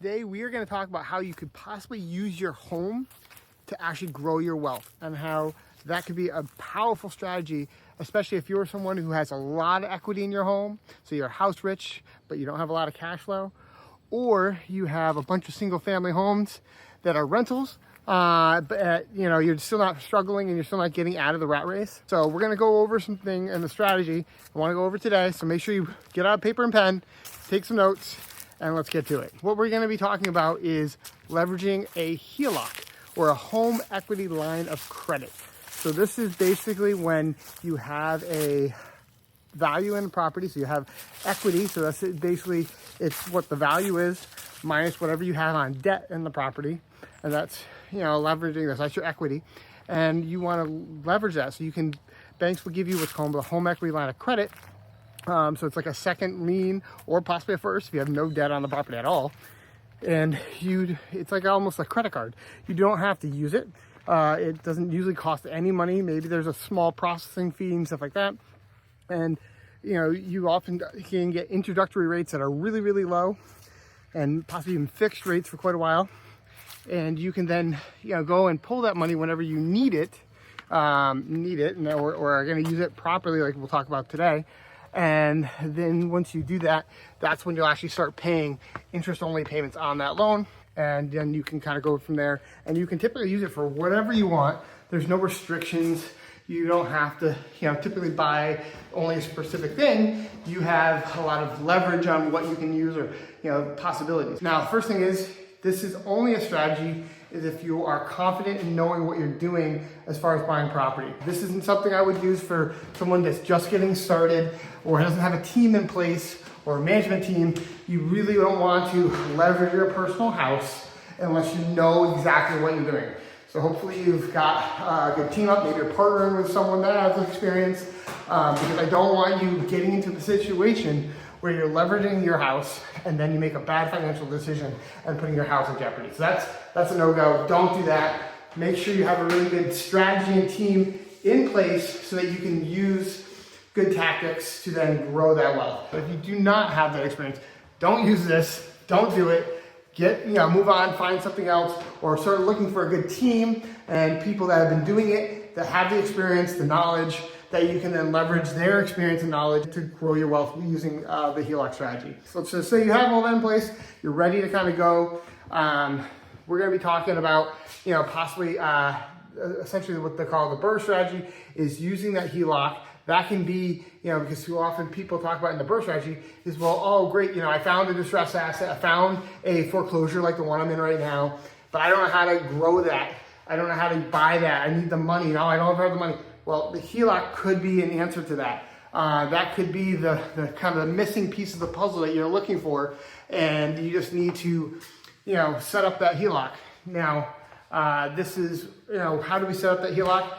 Today we are going to talk about how you could possibly use your home to actually grow your wealth, and how that could be a powerful strategy, especially if you're someone who has a lot of equity in your home, so you're house rich but you don't have a lot of cash flow, or you have a bunch of single family homes that are rentals, but you're still not struggling and you're still not getting out of the rat race. So we're going to go over something in the strategy I want to go over today, so make sure you get out paper and pen, take some notes, and let's get to it. What we're going to be talking about is leveraging a HELOC, or a home equity line of credit. So this is basically when you have a value in the property, so you have equity, so that's basically, it's what the value is minus whatever you have on debt in the property, and that's, leveraging this, that's your equity, and you want to leverage that. So banks will give you what's called a home equity line of credit. So it's like a second lien, or possibly a first if you have no debt on the property at all. And it's like almost a credit card. You don't have to use it. It doesn't usually cost any money. Maybe there's a small processing fee and stuff like that. And you often can get introductory rates that are really, really low, and possibly even fixed rates for quite a while. And you can then go and pull that money whenever you need it, or are going to use it properly, like we'll talk about today. And then once you do that, that's when you'll actually start paying interest-only payments on that loan. And then you can kind of go from there. And you can typically use it for whatever you want. There's no restrictions. You don't have to, typically buy only a specific thing. You have a lot of leverage on what you can use, or, possibilities. Now, first thing is, this is only a strategy if you are confident in knowing what you're doing as far as buying property. This isn't something I would use for someone that's just getting started or doesn't have a team in place or a management team. You really don't want to leverage your personal house unless you know exactly what you're doing. So hopefully you've got a good team up, maybe you're partnering with someone that has experience, because I don't want you getting into the situation where you're leveraging your house and then you make a bad financial decision and putting your house in jeopardy. So that's a no-go. Don't do that. Make sure you have a really good strategy and team in place so that you can use good tactics to then grow that wealth. But if you do not have that experience, don't use this. Don't do it. Move on, find something else, or start looking for a good team and people that have been doing it, that have the experience, the knowledge, that you can then leverage their experience and knowledge to grow your wealth using the HELOC strategy. So let's just say you have all that in place, you're ready to kind of go. We're going to be talking about, possibly essentially what they call the BRRRR strategy, is using that HELOC. That can be, because too often people talk about in the BRRRR strategy is, well, oh great, I found a distressed asset, I found a foreclosure like the one I'm in right now, but I don't know how to grow that. I don't know how to buy that. I need the money. No, I don't have the money. Well, the HELOC could be an answer to that. That could be the kind of the missing piece of the puzzle that you're looking for, and you just need to, set up that HELOC. Now, this is, how do we set up that HELOC?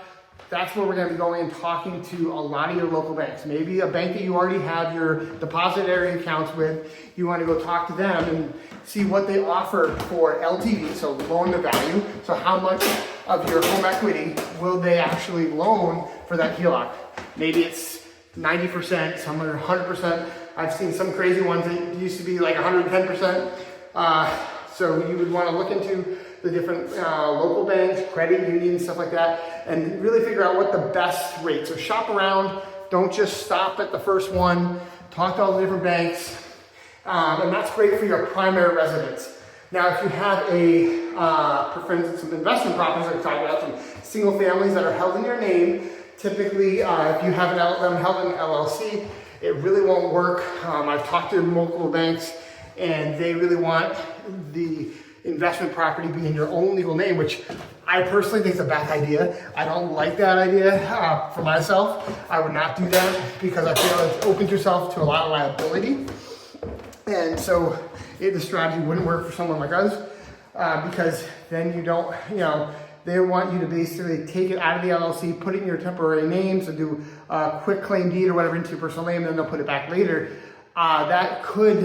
That's where we're going to be going and talking to a lot of your local banks. Maybe a bank that you already have your depository accounts with. You want to go talk to them and see what they offer for LTV, so loan to value. So how much of your home equity will they actually loan for that HELOC? Maybe it's 90%, some are 100%. I've seen some crazy ones that used to be like 110%. So you would want to look into the different local banks, credit unions, stuff like that, and really figure out what the best rate. So shop around, don't just stop at the first one, talk to all the different banks, and that's great for your primary residence. Now, if you have for instance, some investment properties, like we talked about, some single families that are held in your name, typically if you have them held in an LLC, it really won't work. I've talked to multiple banks, and they really want the investment property be in your own legal name, which I personally think is a bad idea. I don't like that idea for myself. I would not do that because I feel it opens yourself to a lot of liability. And so the strategy wouldn't work for someone like us because then you don't, they want you to basically take it out of the LLC, put it in your temporary name, so do a quick claim deed or whatever into your personal name, and then they'll put it back later. That could,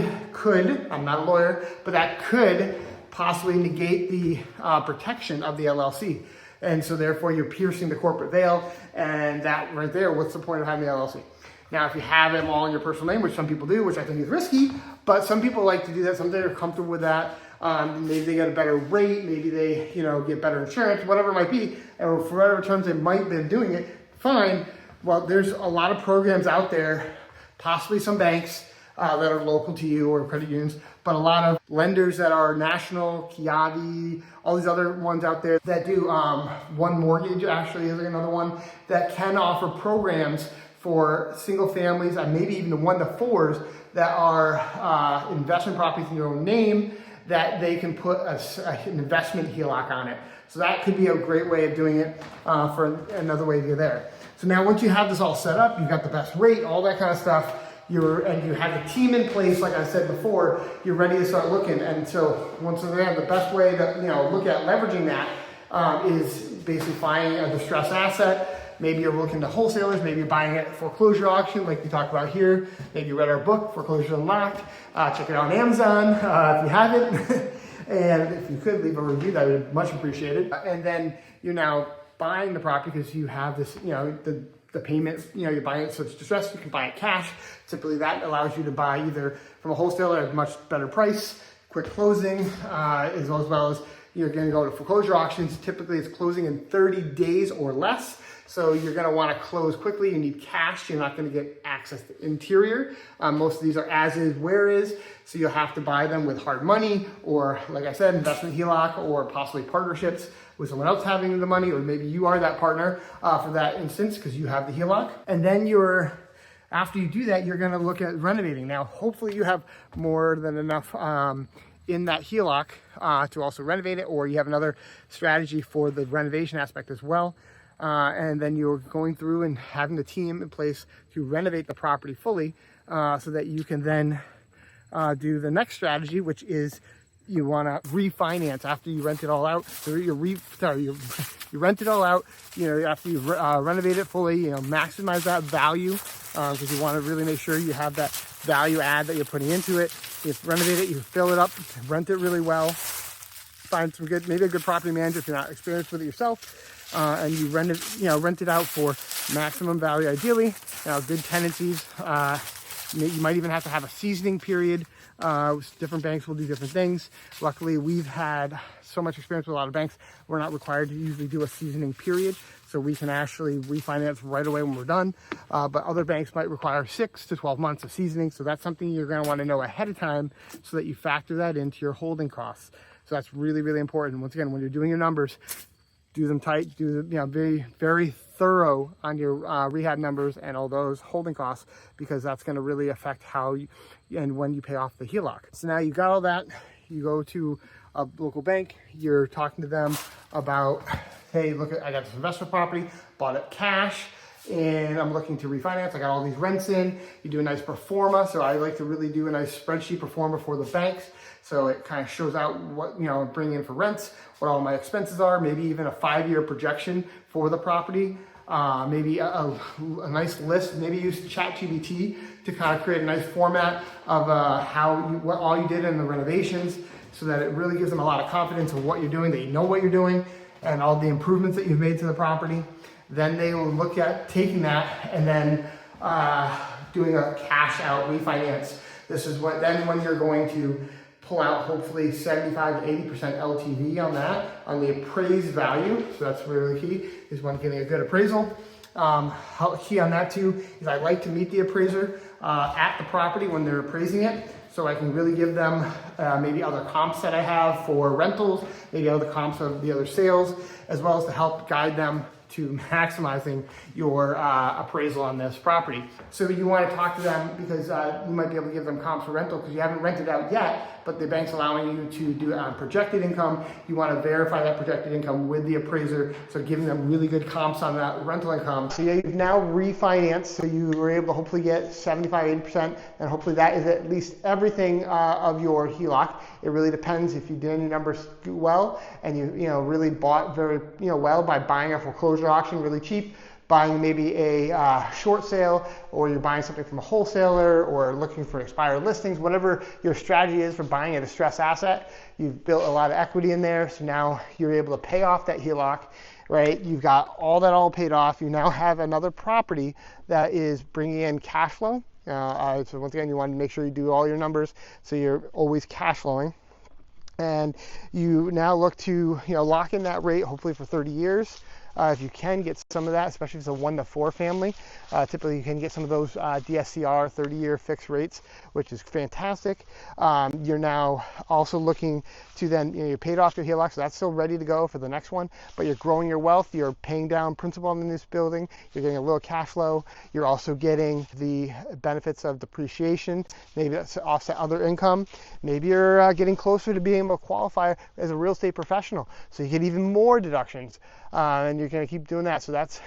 I'm not a lawyer, but that could possibly negate the protection of the LLC. And so therefore you're piercing the corporate veil, and that right there, what's the point of having the LLC? Now, if you have them all in your personal name, which some people do, which I think is risky, but some people like to do that, some they're comfortable with that. Maybe they get a better rate, maybe they, get better insurance, whatever it might be, or for whatever terms they might have been doing it, fine. Well, there's a lot of programs out there, possibly some banks that are local to you or credit unions, but a lot of lenders that are national, Kiavi, all these other ones out there that do, One Mortgage actually is another one that can offer programs for single families and maybe even the 1 to 4s that are investment properties in your own name that they can put an investment HELOC on it. So that could be a great way of doing it for another way to get there. So now once you have this all set up, you've got the best rate, all that kind of stuff, and you have the team in place, like I said before, you're ready to start looking. And so once again, the best way to look at leveraging that is basically finding a distressed asset. Maybe you're looking to wholesalers, maybe you're buying it at foreclosure auction like we talked about here. Maybe you read our book, Foreclosures Unlocked. Check it out on Amazon if you haven't. And if you could leave a review, that would be much appreciated. And then you're now buying the property because you have this, the payment, you're buying it so it's distressed, you can buy it cash. Typically that allows you to buy either from a wholesaler at a much better price, quick closing, as well as you're gonna go to foreclosure auctions. Typically it's closing in 30 days or less. So you're gonna wanna close quickly, you need cash, you're not gonna get access to interior. Most of these are as is, where is, so you'll have to buy them with hard money or, like I said, investment HELOC or possibly partnerships with someone else having the money, or maybe you are that partner for that instance because you have the HELOC. And then after you do that, you're gonna look at renovating. Now, hopefully you have more than enough in that HELOC to also renovate it, or you have another strategy for the renovation aspect as well. And then you're going through and having the team in place to renovate the property fully so that you can then do the next strategy, which is you want to refinance after you rent it all out. So you rent it all out, after you renovate it fully, maximize that value because you want to really make sure you have that value add that you're putting into it. You renovate it, you fill it up, rent it really well, find some maybe a good property manager if you're not experienced with it yourself. And you rent it out for maximum value ideally. Good tenancies. You might even have to have a seasoning period. Different banks will do different things. Luckily, we've had so much experience with a lot of banks, we're not required to usually do a seasoning period. So we can actually refinance right away when we're done. But other banks might require 6 to 12 months of seasoning. So that's something you're gonna wanna know ahead of time so that you factor that into your holding costs. So that's really, really important. Once again, when you're doing your numbers, do them tight, very, very thorough on your rehab numbers and all those holding costs, because that's going to really affect how and when you pay off the HELOC. So now you got all that, you go to a local bank, you're talking to them about, hey, look, I got this investment property, bought it cash, and I'm looking to refinance. I got all these rents in. You do a nice pro forma. So I like to really do a nice spreadsheet pro forma for the banks. So it kind of shows out what, bring in for rents, what all my expenses are, maybe even a 5-year projection for the property. Maybe a nice list, maybe use ChatGPT to kind of create a nice format of what all you did in the renovations, so that it really gives them a lot of confidence in what you're doing, that you know what you're doing, and all the improvements that you've made to the property. Then they will look at taking that and then doing a cash out refinance. This is when you're going to pull out hopefully 75 to 80% LTV on that, on the appraised value. So that's really key, is when getting a good appraisal. Key on that too is I like to meet the appraiser at the property when they're appraising it, so I can really give them maybe other comps that I have for rentals, maybe other comps of the other sales, as well as to help guide them to maximizing your appraisal on this property. So you want to talk to them because you might be able to give them comps for rental because you haven't rented out yet, but the bank's allowing you to do it on projected income. You want to verify that projected income with the appraiser, so giving them really good comps on that rental income. So yeah, you've now refinanced, so you were able to hopefully get 75, 80%, and hopefully that is at least everything of your HELOC. It really depends if you did any numbers well and you really bought very well by buying a foreclosure auction really cheap, buying maybe a short sale, or you're buying something from a wholesaler, or looking for expired listings. Whatever your strategy is for buying a distressed asset, you've built a lot of equity in there, so now you're able to pay off that HELOC, right? You've got all paid off. You now have another property that is bringing in cash flow. So once again, you want to make sure you do all your numbers so you're always cash flowing. and you now look to lock in that rate, hopefully for 30 years. If you can get some of that, especially if it's a 1 to 4 family, typically you can get some of those DSCR 30-year fixed rates, which is fantastic. You're now also looking to then, you paid off your HELOC, so that's still ready to go for the next one, but you're growing your wealth, you're paying down principal in this building, you're getting a little cash flow, you're also getting the benefits of depreciation, maybe that's to offset other income, maybe you're getting closer to being able to qualify as a real estate professional, so you get even more deductions. And you're going to keep doing that. So that's,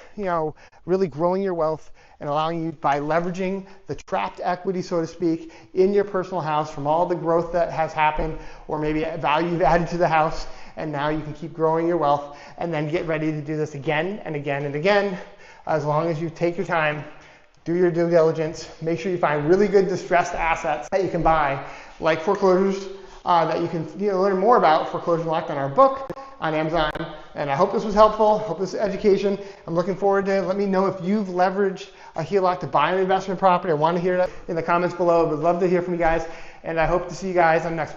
really growing your wealth and allowing you by leveraging the trapped equity, so to speak, in your personal house from all the growth that has happened, or maybe value you've added to the house. And now you can keep growing your wealth and then get ready to do this again and again and again. As long as you take your time, do your due diligence, make sure you find really good distressed assets that you can buy, like foreclosures, that you can learn more about Foreclosures Unlocked on our book on Amazon. And I hope this was helpful. Hope this is education. I'm looking forward to it. Let me know if you've leveraged a HELOC to buy an investment property. I want to hear that in the comments below. I would love to hear from you guys. And I hope to see you guys on the next one.